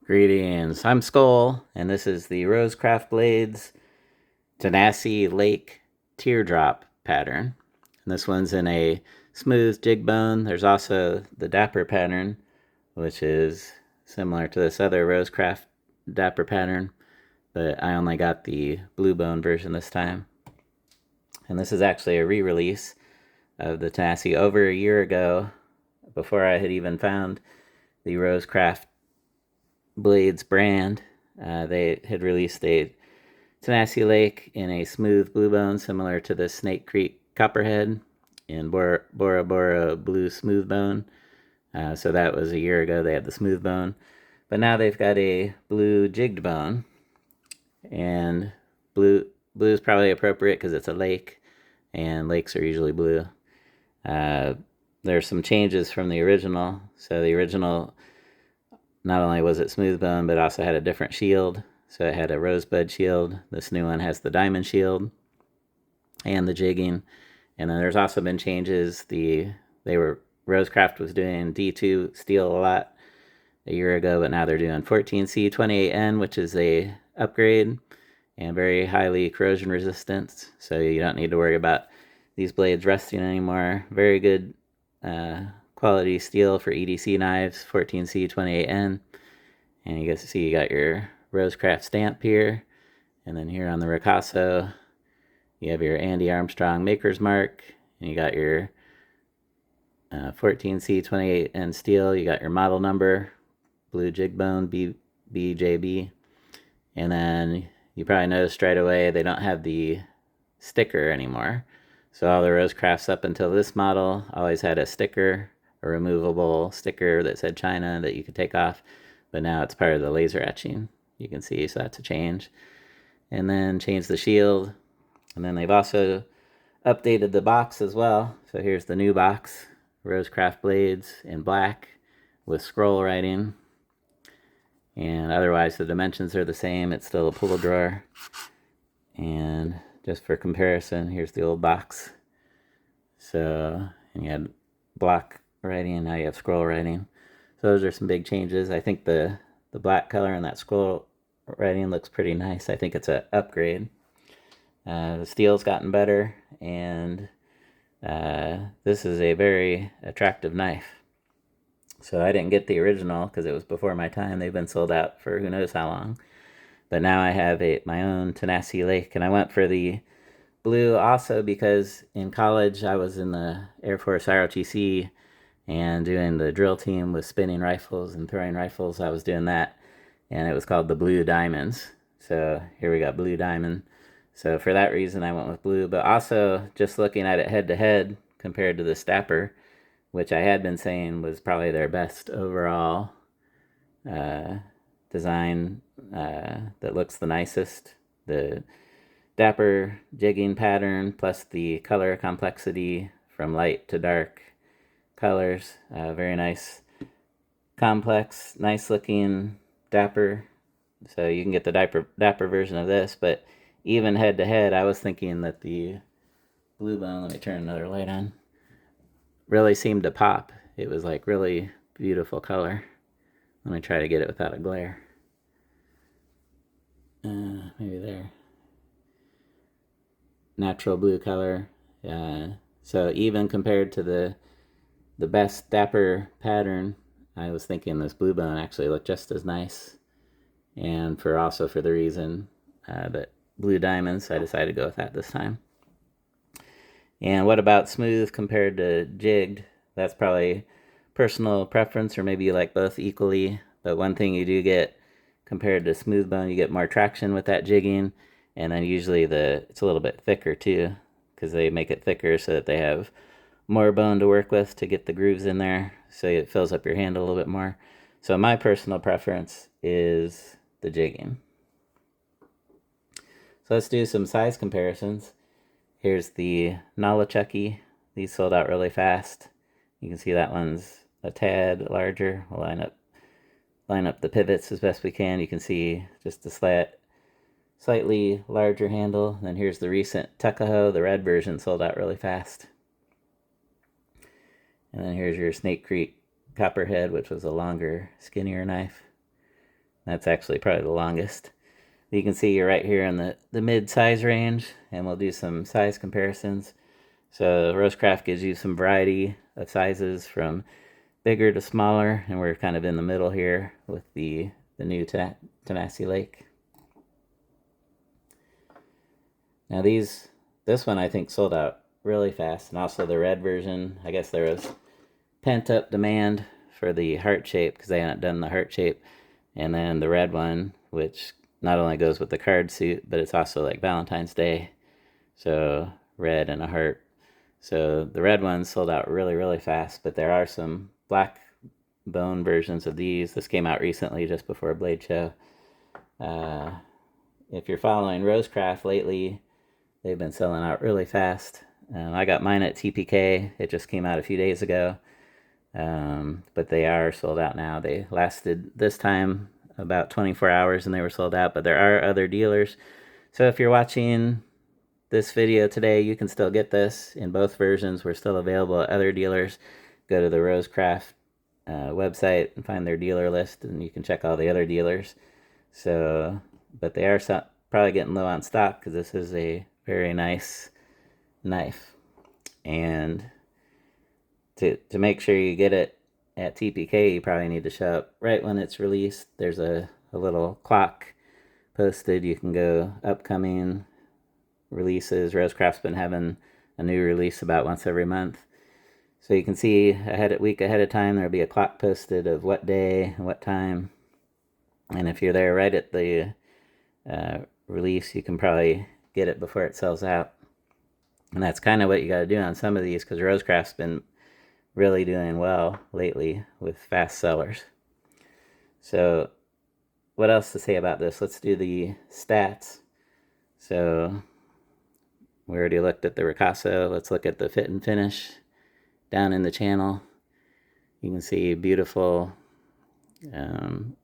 Greetings, I'm Skol, and this is the Rosecraft Blades Tanasi Lake Teardrop pattern. And this one's in a smooth jig bone. There's also the Dapper pattern, which is similar to this other Rosecraft Dapper pattern, but I only got the blue bone version this time. And this is actually a re-release of the Tanasi over a year ago, before I had even found the Rosecraft Blades brand. They had released a Tanasi Lake in a smooth blue bone similar to the Snake Creek Copperhead in Bora Bora Blue Smooth Bone. So that was a year ago. They had the smooth bone. But now they've got a blue jigged bone. And blue is probably appropriate because it's a lake, and lakes are usually blue. There's some changes from the original. So the original, not only was it smooth bone, but also had a different shield. So it had a rosebud shield. This new one has the diamond shield and the jigging. And then there's also been changes. Rosecraft was doing D2 steel a lot a year ago, but now they're doing 14C28N, which is a upgrade and very highly corrosion resistant. So you don't need to worry about these blades rusting anymore. Very good quality steel for EDC knives, 14C28N. And you guys see you got your Rosecraft stamp here. And then here on the Ricasso, you have your Andy Armstrong maker's mark. And you got your 14C28N steel. You got your model number, blue jig bone, BJB. And then you probably noticed right away they don't have the sticker anymore. So all the Rosecrafts up until this model always had a sticker, a removable sticker that said China that you could take off. But now it's part of the laser etching. You can see, so that's a change. And then change the shield. And then they've also updated the box as well. So here's the new box, Rosecraft Blades in black with scroll writing. And otherwise the dimensions are the same. It's still a pull drawer. And just for comparison, here's the old box. So, and you had block writing, and now you have scroll writing. So those are some big changes. I think the black color and that scroll writing looks pretty nice. I think it's an upgrade. The steel's gotten better, and this is a very attractive knife. So I didn't get the original because it was before my time. They've been sold out for who knows how long. But now I have my own Tanasi Lake, and I went for the blue also because in college I was in the Air Force ROTC and doing the drill team with spinning rifles and throwing rifles. I was doing that, and it was called the Blue Diamonds. So here we got Blue Diamond. So for that reason I went with blue, but also just looking at it head to head compared to the Dapper, which I had been saying was probably their best overall design that looks the nicest. The Dapper jigging pattern plus the color complexity from light to dark colors. Very nice, complex, nice looking Dapper. So you can get the Dapper version of this, but even head to head, I was thinking that the blue bone, let me turn another light on, really seemed to pop. It was like really beautiful color. Let me try to get it without a glare. Maybe there. Natural blue color. So even compared to the best Dapper pattern, I was thinking this blue bone actually looked just as nice. And also for the reason that blue diamonds, I decided to go with that this time. And what about smooth compared to jigged? That's probably personal preference, or maybe you like both equally. But one thing you do get compared to smooth bone, you get more traction with that jigging, and then usually it's a little bit thicker too, because they make it thicker so that they have more bone to work with to get the grooves in there, so it fills up your hand a little bit more. So my personal preference is the jigging. So let's do some size comparisons. Here's the Nolichucky. These sold out really fast. You can see that one's a tad larger. We'll line up the pivots as best we can. You can see just a slightly larger handle. Then here's the recent Tuckahoe. The red version sold out really fast. And then here's your Snake Creek Copperhead, which was a longer, skinnier knife. That's actually probably the longest. You can see you're right here in the mid-size range, and we'll do some size comparisons. So Rosecraft gives you some variety of sizes from bigger to smaller, and we're kind of in the middle here with the new Tanasi Lake. Now this one I think sold out really fast, and also the red version, I guess there was pent up demand for the heart shape because they hadn't done the heart shape, and then the red one, which not only goes with the card suit, but it's also like Valentine's Day, so red and a heart. So the red ones sold out really, really fast, but there are some black bone versions of these. This came out recently, just before Blade Show. If you're following Rosecraft lately, they've been selling out really fast. I got mine at TPK. It just came out a few days ago. But they are sold out now. They lasted this time about 24 hours and they were sold out, but there are other dealers. So if you're watching this video today, you can still get this in both versions. We're still available at other dealers. Go to the Rosecraft website and find their dealer list, and you can check all the other dealers. So, but they are probably getting low on stock because this is a very nice knife. And to make sure you get it at TPK, you probably need to show up right when it's released. There's a little clock posted. You can go upcoming releases. Rosecraft's been having a new release about once every month. So you can see a week ahead of time, there'll be a clock posted of what day and what time. And if you're there right at the release, you can probably get it before it sells out. And that's kind of what you got to do on some of these, because Rosecraft's been really doing well lately with fast sellers. So what else to say about this? Let's do the stats. So we already looked at the ricasso. Let's look at the fit and finish down in the channel. You can see beautiful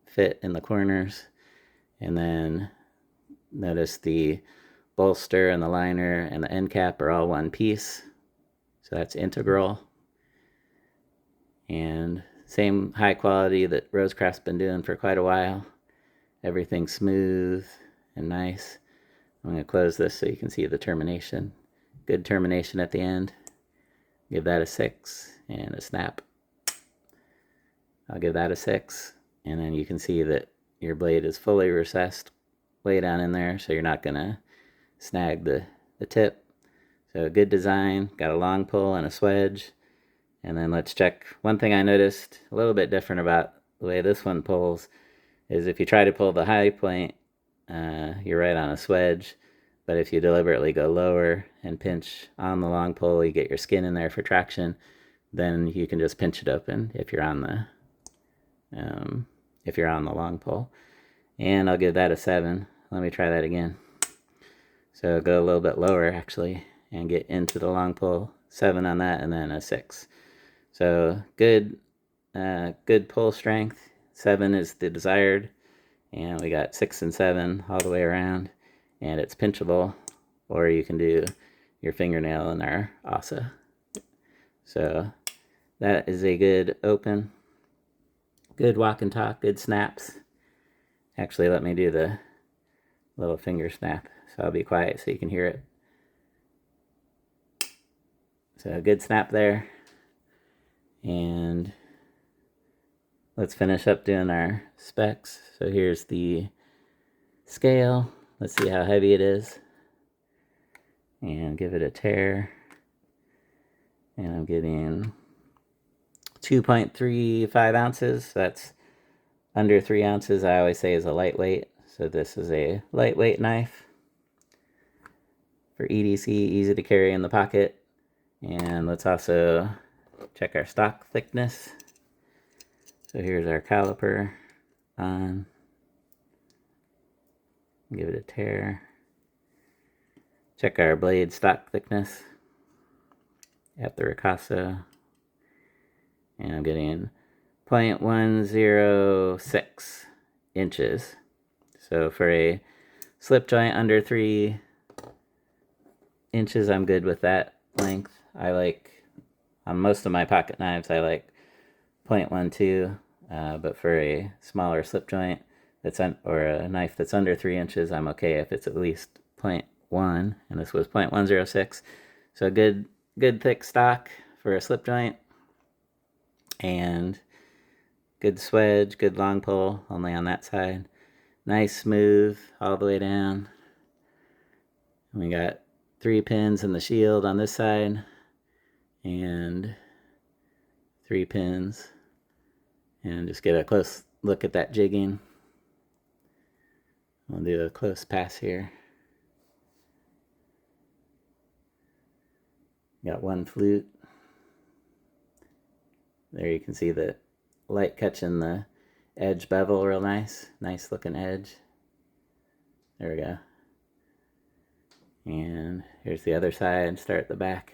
fit in the corners, and then notice the bolster and the liner and the end cap are all one piece, so that's integral. And same high quality that Rosecraft's been doing for quite a while. Everything's smooth and nice. I'm going to close this so you can see the termination. Good termination at the end. Give that a 6 and a snap. I'll give that a 6. And then you can see that your blade is fully recessed way down in there, so you're not going to snag the tip. So good design. Got a long pull and a swedge. And then let's check. One thing I noticed a little bit different about the way this one pulls is if you try to pull the high point, you're right on a swedge. But if you deliberately go lower and pinch on the long pull, you get your skin in there for traction, then you can just pinch it open if you're on the long pull. And I'll give that a 7. Let me try that again. So go a little bit lower actually and get into the long pull. 7 on that, and then a 6. So good pull strength. 7 is the desired, and we got 6 and 7 all the way around, and it's pinchable, or you can do your fingernail in our asa. So that is a good open, good walk and talk, good snaps. Actually, let me do the little finger snap, so I'll be quiet so you can hear it. So good snap there. And let's finish up doing our specs. So here's the scale. Let's see how heavy it is. And give it a tear. And I'm getting 2.35 ounces. That's under 3 ounces. I always say is a lightweight. So this is a lightweight knife for EDC, easy to carry in the pocket. And let's also check our stock thickness. So here's our caliper on. Give it a tear. Check our blade stock thickness at the ricasso. And I'm getting 0.106 inches. So for a slip joint under 3 inches, I'm good with that length. I like, on most of my pocket knives, I like 0.12, but for a smaller slip joint, or a knife that's under 3 inches, I'm okay if it's at least 0.1, and this was 0.106. So a good thick stock for a slip joint, and good swedge, good long pull, only on that side. Nice smooth all the way down. And we got 3 pins in the shield on this side, and 3 pins. And just get a close look at that jigging. We'll do a close pass here. Got 1 flute. There you can see the light catching the edge bevel real nice. Nice looking edge. There we go. And here's the other side. Start at the back.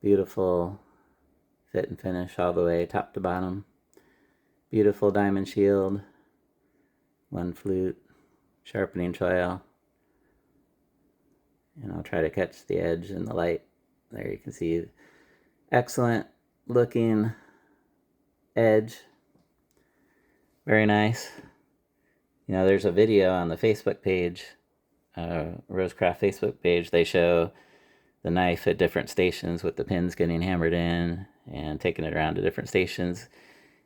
Beautiful fit and finish all the way top to bottom. Beautiful diamond shield. 1 flute. Sharpening choil. And I'll try to catch the edge in the light. There you can see excellent looking edge. Very nice. You know, there's a video on the Facebook page, Rosecraft Facebook page. They show the knife at different stations with the pins getting hammered in and taking it around to different stations,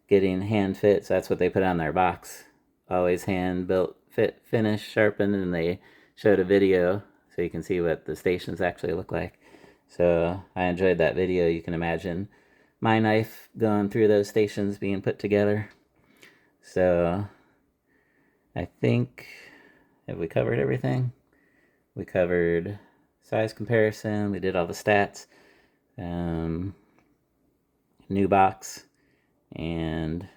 getting hand fit. So that's what they put on their box. Always hand built, fit, finish, sharpened, and they showed a video so you can see what the stations actually look like. So I enjoyed that video. You can imagine my knife going through those stations being put together. So I think, have we covered everything? We covered size comparison. We did all the stats. New box. And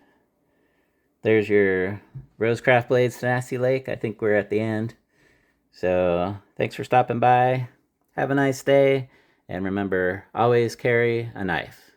there's your Rosecraft Blades Tanasi Lake. I think we're at the end. So thanks for stopping by. Have a nice day. And remember, always carry a knife.